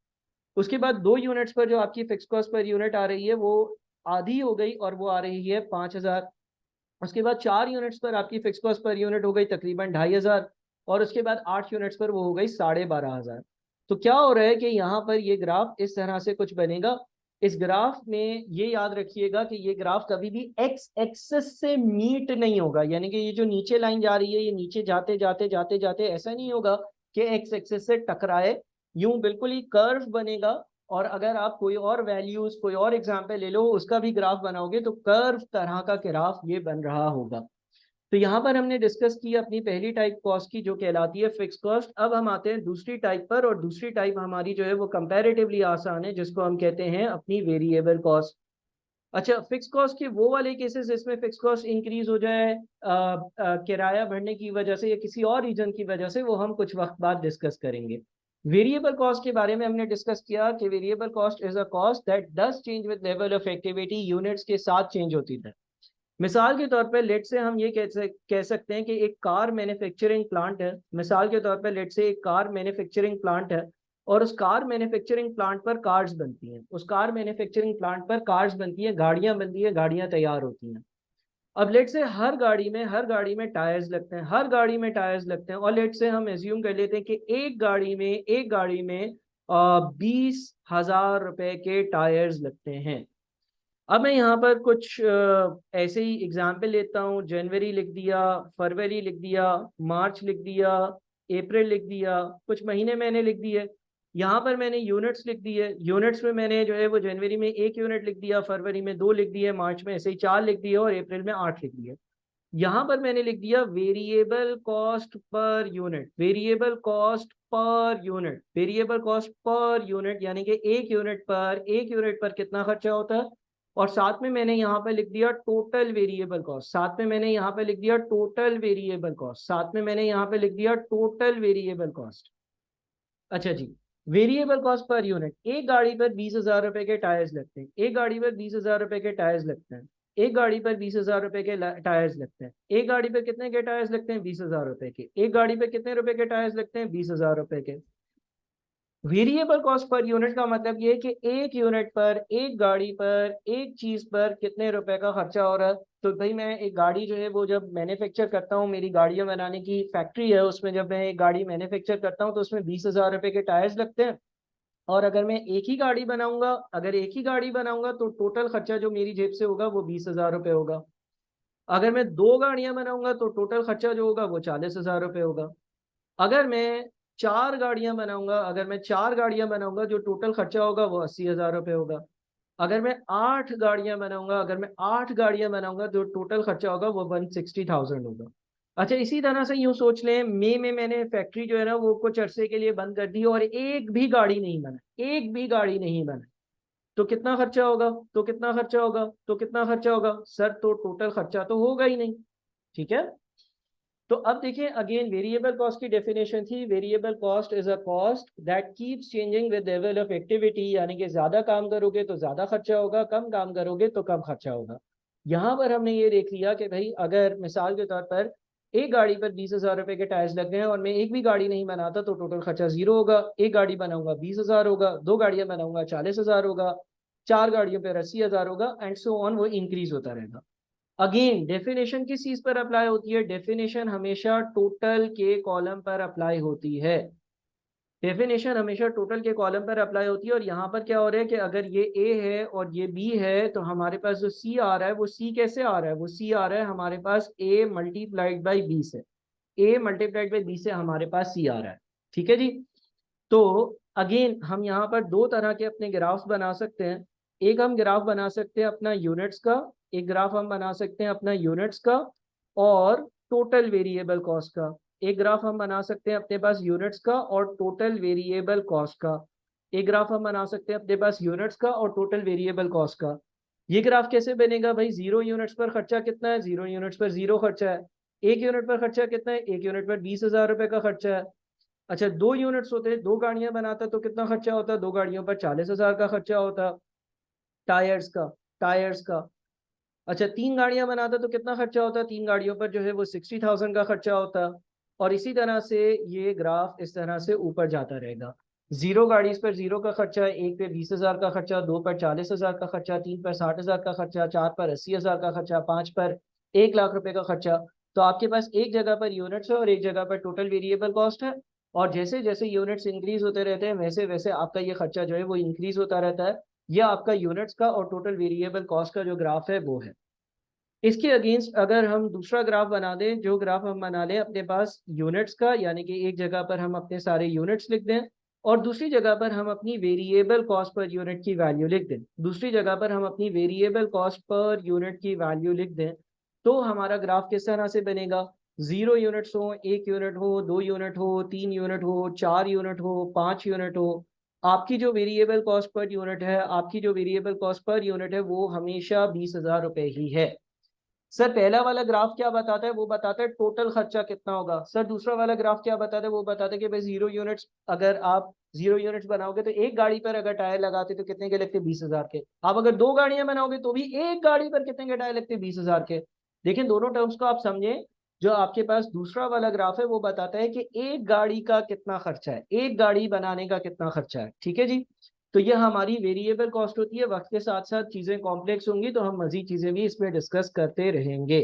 उसके बाद 2 यूनिट्स पर जो आपकी फिक्स कॉस्ट पर यूनिट आ रही है वो आधी हो गई और वो आ रही है 5,000। उसके बाद 4 यूनिट्स पर आपकी फिक्स कॉस्ट पर यूनिट हो गई तकरीबन 2,500 और उसके बाद 8 यूनिट्स पर वो हो गई 12,500। तो क्या हो रहा है कि यहाँ पर ये ग्राफ इस तरह से कुछ बनेगा। इस ग्राफ में ये याद रखिएगा कि ये ग्राफ कभी भी एक्स एक्सिस से मीट नहीं होगा, यानी कि ये जो नीचे लाइन जा रही है ये नीचे जाते जाते जाते जाते ऐसा नहीं होगा कि एक्स एक्सिस से टकराए, यूं बिल्कुल ही कर्व बनेगा। और अगर आप कोई और वैल्यूज कोई और एग्जाम्पल ले लो उसका भी ग्राफ बनाओगे तो कर्व तरह का ग्राफ ये बन रहा होगा। तो यहाँ पर हमने डिस्कस की अपनी पहली टाइप कॉस्ट की जो कहलाती है फिक्स कॉस्ट। अब हम आते हैं दूसरी टाइप पर, और दूसरी टाइप हमारी जो है वो कंपैरेटिवली आसान है, जिसको हम कहते हैं अपनी वेरिएबल कॉस्ट। अच्छा, फिक्स कॉस्ट के वो वाले केसेस जिसमें फिक्स कॉस्ट इंक्रीज हो जाए किराया बढ़ने की वजह से या किसी और रीजन की वजह से, वो हम कुछ वक्त बाद डिस्कस करेंगे। वेरिएबल कॉस्ट के बारे में हमने डिस्कस किया कि variable cost is a cost that does change with level of activity, units के साथ चेंज होती है। मिसाल के तौर पर लेट से हम ये कह सकते हैं कि एक कार मैन्युफैक्चरिंग प्लांट है। मिसाल के तौर पर लेट से एक कार मैन्युफैक्चरिंग प्लांट है और उस कार मैन्युफैक्चरिंग प्लांट पर कार्स बनती हैं, उस कार मैन्युफैक्चरिंग प्लांट पर कार्स बनती हैं, गाड़ियां बनती हैं, गाड़ियां तैयार होती हैं। अब लेट से हर गाड़ी में टायर्स लगते हैं, हर गाड़ी में टायर्स लगते हैं, और लेट से हम एज्यूम कर लेते हैं कि एक गाड़ी में 20,000 रुपए के टायर्स लगते हैं। अब मैं यहाँ पर कुछ ऐसे ही एग्जाम्पल लेता हूँ। जनवरी लिख दिया, फरवरी लिख दिया, मार्च लिख दिया, अप्रैल लिख दिया, कुछ महीने मैंने लिख दिए। यहाँ पर मैंने यूनिट्स लिख दिए, यूनिट्स में मैंने जो है वो जनवरी में 1 यूनिट लिख दिया, फरवरी में 2 लिख दिए, मार्च में ऐसे ही 4 लिख दिए और अप्रैल में 8 लिख दिए। यहाँ पर मैंने लिख दिया variable cost per unit, variable cost per unit, variable cost per unit, यानी कि एक यूनिट पर कितना खर्चा होता है। और साथ में मैंने यहाँ पे लिख दिया टोटल वेरिएबल कॉस्ट, साथ में मैंने यहाँ पे लिख दिया टोटल वेरिएबल कॉस्ट, साथ में मैंने यहाँ पे लिख दिया टोटल वेरिएबल कॉस्ट। अच्छा जी, वेरिएबल कॉस्ट पर यूनिट। एक गाड़ी पर 20,000 रुपए के टायर्स लगते हैं, एक गाड़ी पर 20,000 रुपए के टायर्स लगते हैं, एक गाड़ी पर 20,000 रुपए के टायर्स लगते हैं। एक गाड़ी पर कितने के टायर्स लगते हैं? 20,000 रुपए के। एक गाड़ी पर कितने रुपए के टायर्स लगते हैं? 20,000 रुपए के। वेरिएबल कॉस्ट पर यूनिट का मतलब ये है कि एक यूनिट पर, एक गाड़ी पर, एक चीज पर कितने रुपए का खर्चा हो रहा है। तो भाई मैं एक गाड़ी जो है वो जब मैन्युफैक्चर करता हूँ, मेरी गाड़ियां बनाने की फैक्ट्री है, उसमें जब मैं एक गाड़ी मैन्युफैक्चर करता हूँ तो उसमें 20,000 रुपए के टायर्स लगते हैं। और अगर मैं एक ही गाड़ी बनाऊंगा तो टोटल खर्चा जो मेरी जेब से होगा वो 20,000 रुपये होगा। अगर मैं 2 गाड़ियां बनाऊंगा तो टोटल खर्चा जो होगा वो 40,000 रुपये होगा। अगर मैं चार गाड़ियां बनाऊंगा जो टोटल खर्चा होगा वो 80,000 रुपये होगा। अगर मैं 8 गाड़ियां बनाऊंगा जो टोटल खर्चा होगा वो 160,000 होगा। अच्छा, इसी तरह से यूं सोच लें, मई में मैंने फैक्ट्री जो है ना वो कुछ अरसे के लिए बंद कर दी और एक भी गाड़ी नहीं बना। तो कितना खर्चा होगा? सर, तो टोटल खर्चा तो होगा ही नहीं। ठीक है। तो अब देखिए अगेन, वेरिएबल कॉस्ट की डेफिनेशन थी, variable cost is a cost that keeps changing with level of activity, यानी कि ज्यादा काम करोगे तो ज्यादा खर्चा होगा, कम काम करोगे तो कम खर्चा होगा। यहाँ पर हमने ये देख लिया कि भाई अगर मिसाल के तौर पर एक गाड़ी पर 20,000 रुपए के टायर्स लग गए हैं और मैं एक भी गाड़ी नहीं बनाता तो टोटल खर्चा 0 होगा। एक गाड़ी बनाऊंगा 20,000 होगा, 2 गाड़ियां बनाऊंगा 40,000 होगा, 4 गाड़ियों पर 80,000 होगा, एंड सो ऑन, वो इंक्रीज होता रहेगा। अगेन डेफिनेशन किस चीज पर अप्लाई होती है? डेफिनेशन हमेशा टोटल के कॉलम पर अप्लाई होती है। डेफिनेशन हमेशा टोटल के कॉलम पर अप्लाई होती है। और यहाँ पर क्या हो रहा है कि अगर ये ए है और ये बी है तो हमारे पास जो सी आ रहा है वो सी कैसे आ रहा है? वो सी आ रहा है हमारे पास ए मल्टीप्लाइड बाई बी से, ए मल्टीप्लाइड बाई बी से हमारे पास सी आ रहा है। ठीक है जी। तो अगेन हम यहाँ पर दो तरह के अपने ग्राफ्स बना सकते हैं। एक हम ग्राफ बना सकते हैं अपना यूनिट्स का, एक ग्राफ हम बना सकते हैं अपना यूनिट्स का और टोटल वेरिएबल कॉस्ट का। एक ग्राफ हम बना सकते हैं अपने पास यूनिट्स का और टोटल वेरिएबल कॉस्ट का। एक ग्राफ हम बना सकते हैं अपने पास यूनिट्स का और टोटल वेरिएबल कॉस्ट का। ये ग्राफ कैसे बनेगा भाई? 0 यूनिट्स पर खर्चा कितना है? 0 यूनिट्स पर 0 खर्चा है। 1 यूनिट पर खर्चा कितना है? 1 यूनिट पर 20,000 रुपए का खर्चा है। अच्छा, 2 यूनिट्स होते, 2 गाड़ियां बनाता तो कितना खर्चा होता? 2 गाड़ियों पर 40,000 का खर्चा होता टायर्स का। अच्छा, 3 गाड़ियां बनाता तो कितना खर्चा होता? 3 गाड़ियों पर जो है वो 60,000 का खर्चा होता। और इसी तरह से ये ग्राफ इस तरह से ऊपर जाता रहेगा। 0 गाड़ी पर 0 का खर्चा, 1 पे 20,000 का खर्चा, 2 पर 40,000 का खर्चा, 3 पर 60,000 का खर्चा, 4 पर 80,000 का खर्चा, 5 पर 1 लाख रुपए का खर्चा। तो आपके पास एक जगह पर यूनिट्स है और एक जगह पर टोटल वेरिएबल कॉस्ट है, और जैसे जैसे यूनिट्स इंक्रीज होते रहते हैं वैसे वैसे आपका ये खर्चा जो है वो इंक्रीज होता रहता है। यह आपका यूनिट्स का और टोटल वेरिएबल कॉस्ट का जो ग्राफ है वो है। इसके अगेंस्ट अगर हम दूसरा ग्राफ बना दें, जो ग्राफ हम बना लें अपने पास यूनिट्स का, यानी कि एक जगह पर हम अपने सारे यूनिट्स लिख दें और दूसरी जगह पर हम अपनी वेरिएबल कॉस्ट पर यूनिट की वैल्यू लिख दें, दूसरी जगह पर हम अपनी वेरिएबल कॉस्ट पर यूनिट की वैल्यू लिख दें, तो हमारा ग्राफ किस तरह से बनेगा? 0 यूनिट्स हो, 1 यूनिट हो, 2 यूनिट हो, 3 यूनिट हो, 4 यूनिट हो, 5 यूनिट हो, आपकी जो वेरिएबल कॉस्ट पर यूनिट है, आपकी जो वेरिएबल कॉस्ट पर यूनिट है वो हमेशा 20,000 रुपए ही है। सर पहला वाला ग्राफ क्या बताता है? वो बताता है टोटल खर्चा कितना होगा। सर दूसरा वाला ग्राफ क्या बताता है? वो बताता है कि भाई 0 यूनिट्स, अगर आप 0 यूनिट्स बनाओगे तो एक गाड़ी पर अगर टायर लगाते तो कितने के लगते? 20,000 के। आप अगर 2 गाड़ियां बनाओगे तो भी एक गाड़ी पर कितने के टायर लगते? 20,000 के। लेकिन दोनों टर्म्स को आप समझें, जो आपके पास दूसरा वाला ग्राफ है वो बताता है कि एक गाड़ी का कितना खर्चा है, एक गाड़ी बनाने का कितना खर्चा है। ठीक है जी। तो ये हमारी वेरिएबल कॉस्ट होती है। वक्त के साथ साथ चीजें कॉम्प्लेक्स होंगी तो हम मजीद चीजें भी इसमें डिस्कस करते रहेंगे।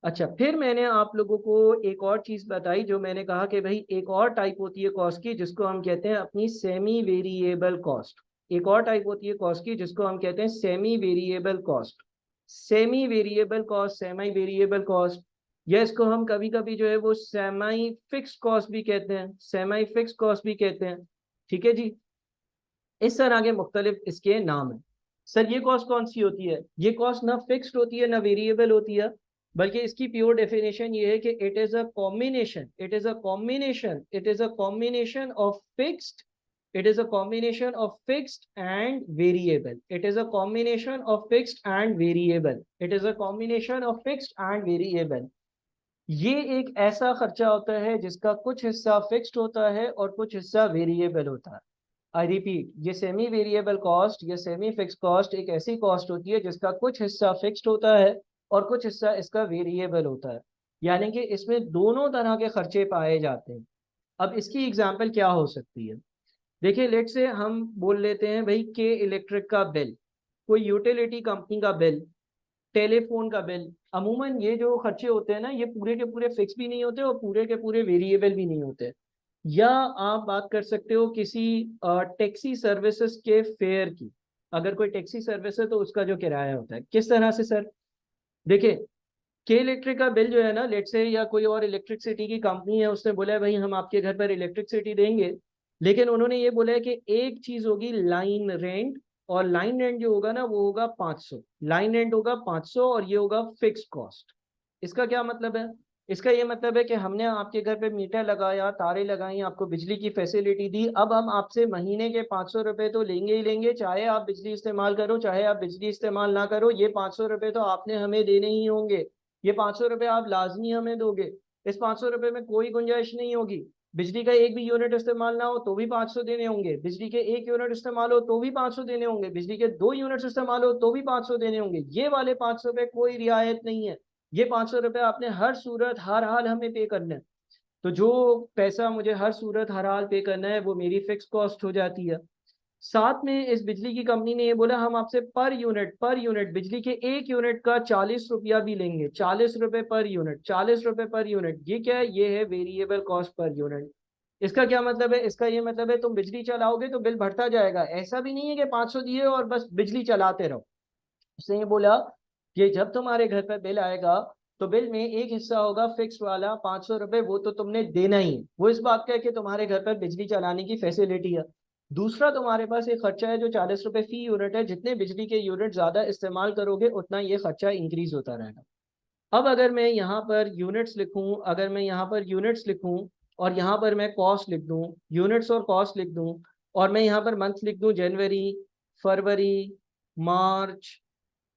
अच्छा, फिर मैंने आप लोगों को एक और चीज बताई, जो मैंने कहा कि भाई एक और टाइप होती है कॉस्ट की जिसको हम कहते हैं अपनी सेमी वेरिएबल कॉस्ट। एक और टाइप होती है कॉस्ट की जिसको हम कहते हैं semi variable cost. Semi variable cost, semi variable cost, या इसको हम कभी कभी जो है वो सेमी फिक्स कॉस्ट भी कहते हैं, सेमी फिक्स कॉस्ट भी कहते हैं। ठीक है जी। इस तरह के मुख्तलिफ इसके नाम हैं। सर ये कॉस्ट कौन सी होती है? ये कॉस्ट ना फिक्स्ड होती है ना वेरिएबल होती है, बल्कि इसकी प्योर डेफिनेशन ये है कि it is a combination, it is a combination, it is a combination of fixed, it is a combination of fixed and variable, it is a combination of fixed and variable, it is a combination of fixed and variable। ये एक ऐसा खर्चा होता है जिसका कुछ हिस्सा fixed होता है और कुछ हिस्सा वेरिएबल होता है। आई रिपीट, ये सेमी वेरिएबल कॉस्ट, ये सेमी फिक्स कॉस्ट एक ऐसी कॉस्ट होती है जिसका कुछ हिस्सा फिक्स्ड होता है और कुछ हिस्सा इसका वेरिएबल होता है, यानी कि इसमें दोनों तरह के खर्चे पाए जाते हैं। अब इसकी एग्जांपल क्या हो सकती है? देखिए, लेट से हम बोल लेते हैं भाई के इलेक्ट्रिक का बिल, कोई यूटिलिटी कंपनी का बिल, टेलीफोन का बिल। अमूमन ये जो खर्चे होते हैं ना, ये पूरे के पूरे फिक्स भी नहीं होते और पूरे के पूरे वेरिएबल भी नहीं होते। या आप बात कर सकते हो किसी टैक्सी सर्विसेज के फेयर की। अगर कोई टैक्सी सर्विस है तो उसका जो किराया होता है, किस तरह से सर? देखिए, के इलेक्ट्रिक का बिल जो है ना, लेट से या कोई और इलेक्ट्रिसिटी की कंपनी है, उसने बोला है भाई हम आपके घर पर इलेक्ट्रिसिटी देंगे, लेकिन उन्होंने ये बोला है कि एक चीज होगी लाइन रेंट, और लाइन रेंट जो होगा ना वो होगा 500, लाइन रेंट होगा 500 और ये होगा फिक्स कॉस्ट। इसका क्या मतलब है? इसका ये मतलब है कि हमने आपके घर पे मीटर लगाया, तारे लगाई, आपको बिजली की फैसिलिटी दी, अब हम आपसे महीने के 500 रुपए तो लेंगे ही लेंगे, चाहे आप बिजली इस्तेमाल करो चाहे आप बिजली इस्तेमाल ना करो, ये 500 रुपए तो आपने हमें देने ही होंगे। ये 500 रुपए आप लाजमी हमें दोगे। इस 500 रुपए में कोई गुंजाइश नहीं होगी। बिजली का एक भी यूनिट इस्तेमाल ना हो तो भी 500 देने होंगे, बिजली के 1 यूनिट इस्तेमाल हो तो भी 500 देने होंगे, बिजली के 2 यूनिट इस्तेमाल हो तो भी 500 देने होंगे। ये वाले 500 पे कोई रियायत नहीं है। ये 500 रुपए आपने हर सूरत हर हाल हमें पे करना है। तो जो पैसा मुझे हर सूरत हर हाल पे करना है वो मेरी फिक्स कॉस्ट हो जाती है। साथ में इस बिजली की कंपनी ने ये बोला हम आपसे पर यूनिट बिजली के 1 यूनिट का 40 रुपया भी लेंगे, 40 रुपए पर यूनिट, 40 रुपए पर यूनिट। ये क्या है? ये है वेरिएबल कॉस्ट पर यूनिट। इसका क्या मतलब है? इसका ये मतलब है तुम बिजली चलाओगे तो बिल बढ़ता जाएगा, ऐसा भी नहीं है कि 500 दिए और बस बिजली चलाते रहो। उसने ये बोला कि जब तुम्हारे घर पर बिल आएगा तो बिल में एक हिस्सा होगा फिक्स वाला 500 रुपए, वो तो तुमने देना ही है, वो इस बात का है कि तुम्हारे घर पर बिजली चलाने की फैसिलिटी है। दूसरा तुम्हारे पास एक खर्चा है जो 40 रुपए फी यूनिट है, जितने बिजली के यूनिट ज्यादा इस्तेमाल करोगे उतना ये खर्चा इंक्रीज होता रहेगा। अब अगर मैं यहाँ पर यूनिट्स लिखूं, अगर मैं यहाँ पर यूनिट्स लिखूं और यहाँ पर मैं कॉस्ट लिख दूं, यूनिट्स और कॉस्ट लिख दूं, और मैं यहाँ पर मंथ लिख दूं जनवरी, फरवरी, मार्च,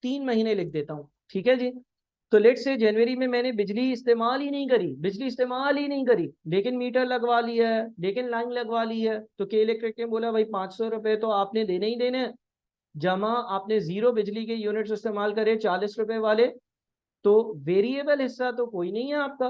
3 महीने लिख देता हूँ। ठीक है जी। तो लेट से जनवरी में मैंने बिजली इस्तेमाल ही नहीं करी, बिजली इस्तेमाल ही नहीं करी, लेकिन मीटर लगवा लिया है, लेकिन लाइन लगवा ली है, तो के इलेक्ट्रिक ने बोला भाई 500 रुपए तो आपने देने ही देने हैं, जमा आपने 0 बिजली के यूनिट्स इस्तेमाल करे 40 रुपए वाले, तो वेरिएबल हिस्सा तो कोई नहीं है आपका।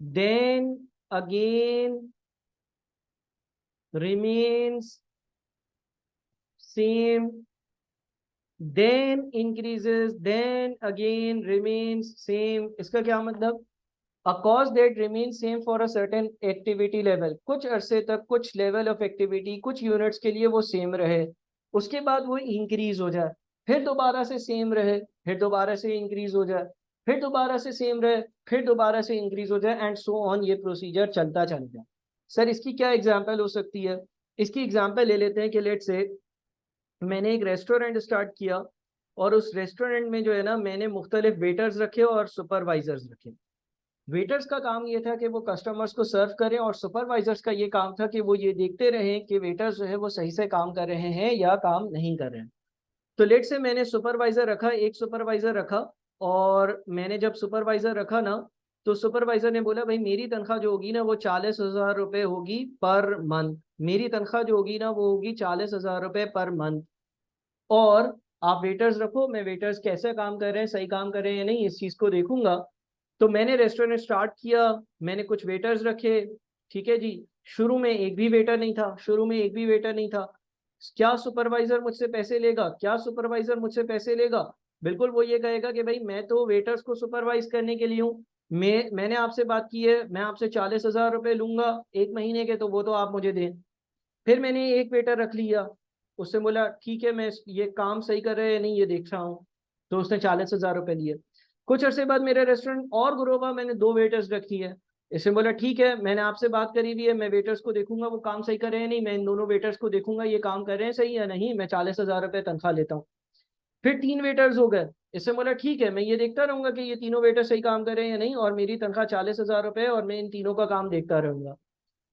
then again remains same, then increases, then again remains same। इसका क्या मतलब? A cost that remains same for a certain activity level, कुछ अरसे तक कुछ लेवल ऑफ एक्टिविटी कुछ यूनिट्स के लिए वो सेम रहे, उसके बाद वो इंक्रीज हो जाए, फिर दोबारा से सेम रहे, फिर दोबारा से इंक्रीज हो जाए, फिर दोबारा से सेम रहे, फिर दोबारा से इंक्रीज हो जाए, एंड सो ऑन। ये प्रोसीजर चलता चल जाए। सर इसकी क्या एग्जांपल हो सकती है? इसकी एग्जांपल ले लेते हैं कि लेट से मैंने एक रेस्टोरेंट स्टार्ट किया, और उस रेस्टोरेंट में जो है ना, मैंने मुख्तलिफ वेटर्स रखे और सुपरवाइजर्स रखे। वेटर्स का काम ये था कि वो कस्टमर्स को सर्व करें, और सुपरवाइजर्स का ये काम था कि वो ये देखते रहें कि वेटर्स जो है वो सही से काम कर रहे हैं या काम नहीं कर रहे हैं। तो लेट से मैंने सुपरवाइजर रखा, एक सुपरवाइजर रखा, और मैंने जब सुपरवाइजर रखा ना, तो सुपरवाइजर ने बोला भाई मेरी तनख्वाह जो होगी ना वो 40,000 रुपये होगी पर मंथ। मेरी तनख्वाह जो होगी ना वो होगी 40,000 रुपये पर मंथ, और आप वेटर्स रखो, मैं वेटर्स कैसे काम कर रहे हैं, सही काम कर रहे हैं या नहीं, इस चीज़ को देखूंगा। तो मैंने रेस्टोरेंट स्टार्ट किया, मैंने कुछ वेटर्स रखे, ठीक है जी। शुरू में एक भी वेटर नहीं था, शुरू में एक भी वेटर नहीं था। क्या सुपरवाइजर मुझसे पैसे लेगा? क्या सुपरवाइजर मुझसे पैसे लेगा? बिल्कुल वो ये कहेगा कि भाई मैं तो वेटर्स को सुपरवाइज करने के लिए हूँ, मैंने आपसे बात की है, मैं आपसे 40,000 रुपये लूंगा एक महीने के, तो वो तो आप मुझे दें। फिर मैंने एक वेटर रख लिया, उससे बोला ठीक है मैं ये काम सही कर रहे हैं या नहीं ये देख रहा हूँ, तो उसने 40,000 रुपये लिए। कुछ अरसे बाद मेरा रेस्टोरेंट और ग्रो हुआ, मैंने दो वेटर्स रखी है, इसने बोला ठीक है मैंने आपसे बात करी हुई है, मैं वेटर्स को देखूंगा वो काम सही कर रहे हैं नहीं, मैं इन दोनों वेटर्स को देखूंगा ये काम कर रहे हैं सही या नहीं, मैं 40,000 रुपये तनख्वाह लेता हूँ। फिर तीन वेटर्स हो गए, इससे बोला ठीक है मैं ये देखता रहूंगा कि ये तीनों वेटर सही काम कर रहे हैं या नहीं, और मेरी तनख्वाह 40,000 रुपये, और मैं इन तीनों का काम देखता रहूंगा।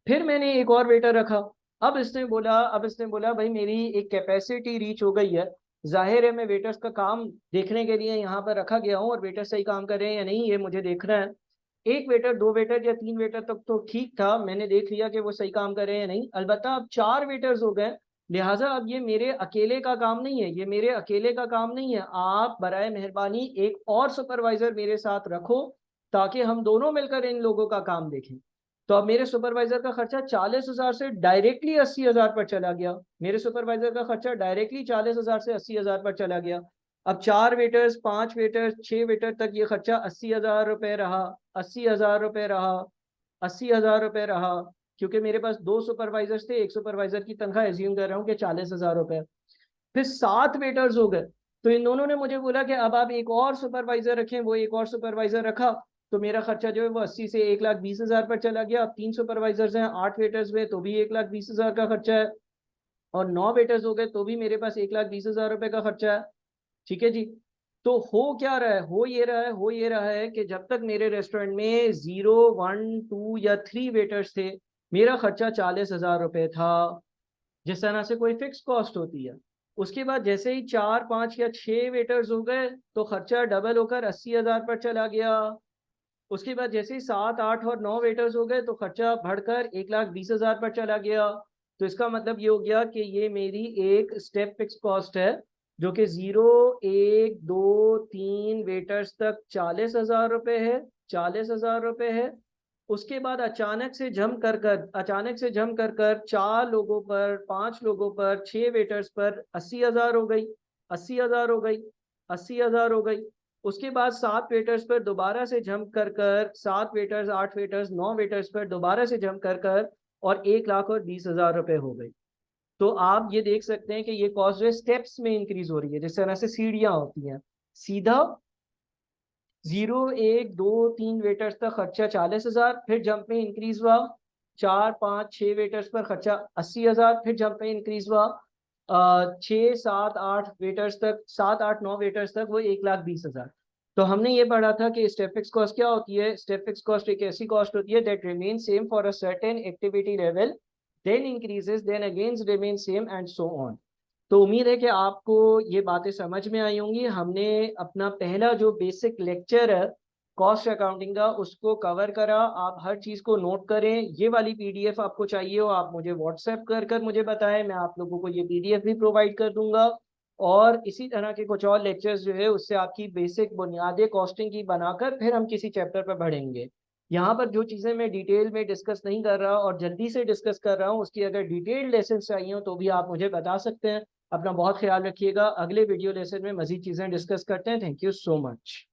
फिर मैंने एक और वेटर रखा, अब इसने बोला भाई मेरी एक कैपेसिटी रीच हो गई है, जाहिर है मैं वेटर्स का काम देखने के लिए यहाँ पर रखा गया हूँ, और वेटर सही काम कर रहे हैं या नहीं ये मुझे देखना है। एक वेटर, दो वेटर या तीन वेटर तक तो ठीक था, मैंने देख लिया कि वो सही काम कर रहे हैं या नहीं। अलबत्ता अब चार वेटर्स हो गए, लिहाजा अब ये मेरे अकेले का काम नहीं है, ये मेरे अकेले का काम नहीं है, आप बराए मेहरबानी एक और सुपरवाइजर मेरे साथ रखो, ताकि हम दोनों मिलकर इन लोगों का काम देखें। तो अब मेरे सुपरवाइजर का खर्चा 40,000 से डायरेक्टली 80,000 पर चला गया। मेरे सुपरवाइजर का खर्चा डायरेक्टली 40,000 से 80,000 पर चला गया। अब चार वेटर्स, पांच वेटर्स, छह वेटर तक ये खर्चा 80,000 रुपये रहा, 80,000 रुपये रहा, 80,000 रुपये रहा, क्योंकि मेरे पास दो सुपरवाइजर्स थे, एक सुपरवाइजर की तनख्वाह एज्यूम कर रहा हूँ कि 40,000 रुपये। फिर सात वेटर्स हो गए, तो इन दोनों ने मुझे बोला कि अब आप एक और सुपरवाइजर रखें, वो एक और सुपरवाइजर रखा, तो मेरा खर्चा जो है वो 80 से 1,20,000 पर चला गया। अब तीन सुपरवाइजर्स हैं, आठ वेटर्स हुए तो भी 1,20,000 का खर्चा है, और नौ वेटर्स हो गए तो भी मेरे पास 1,20,000 रुपये का खर्चा है। ठीक है जी। तो हो क्या रहा है? हो ये रहा है कि जब तक मेरे रेस्टोरेंट में 0, 1, 2 या 3 वेटर्स थे, मेरा खर्चा 40,000 रुपये था, जिस तरह से कोई फिक्स कॉस्ट होती है। उसके बाद जैसे ही 4, 5 या 6 वेटर्स हो गए, तो खर्चा डबल होकर 80,000 पर चला गया। उसके बाद जैसे ही 7, 8 और 9 वेटर्स हो गए, तो खर्चा बढ़कर 1,20,000 पर चला गया। तो इसका मतलब ये हो गया कि ये मेरी एक स्टेप फिक्स कॉस्ट है, जो कि 0, 1, 2, 3 वेटर्स तक 40,000 रुपये है, 40,000 रुपये है। उसके बाद अचानक से जम कर कर चार लोगों पर, पांच लोगों पर, छह वेटर्स पर 80,000 हो गई, 80,000 हो गई, 80,000 हो गई। उसके बाद सात वेटर्स पर दोबारा से जम कर कर, सात वेटर्स, आठ वेटर्स, नौ वेटर्स पर दोबारा से जम कर कर, और 1,20,000 रुपये हो गई। तो आप ये देख सकते हैं कि ये कॉस्ट जो है स्टेप्स में इंक्रीज हो रही है, जिस तरह से सीढ़ियां होती हैं। सीधा 0, 1, 2, 3 वेटर्स तक खर्चा 40,000, फिर जंप में इंक्रीज हुआ 4, 5, 6 वेटर्स पर खर्चा 80,000, फिर जंप में इंक्रीज हुआ 6, 7, 8 वेटर्स तक, 7, 8, 9 वेटर्स तक वो 1,20,000। तो हमने ये पढ़ा था कि स्टेप फिक्स कॉस्ट क्या होती है। स्टेप फिक्स कॉस्ट एक ऐसी कॉस्ट होती है that remain same for a certain activity level, then increases, then again remain same, and so on. तो उम्मीद है कि आपको ये बातें समझ में आई होंगी। हमने अपना पहला जो बेसिक लेक्चर है कॉस्ट अकाउंटिंग का उसको कवर करा। आप हर चीज़ को नोट करें। ये वाली पीडीएफ आपको चाहिए हो आप मुझे व्हाट्सएप कर कर मुझे बताएं, मैं आप लोगों को ये पीडीएफ भी प्रोवाइड कर दूंगा। और इसी तरह के कुछ और लेक्चर्स जो है उससे आपकी बेसिक बुनियादें कॉस्टिंग की बनाकर फिर हम किसी चैप्टर पर बढ़ेंगे। यहाँ पर जो चीज़ें मैं डिटेल में डिस्कस नहीं कर रहा और जल्दी से डिस्कस कर रहा हूँ, उसकी अगर डिटेल्ड लेसन चाहिए हो तो भी आप मुझे बता सकते हैं। अपना बहुत ख्याल रखिएगा। अगले वीडियो लेसन में मज़ीद चीज़ें डिस्कस करते हैं। Thank you so much.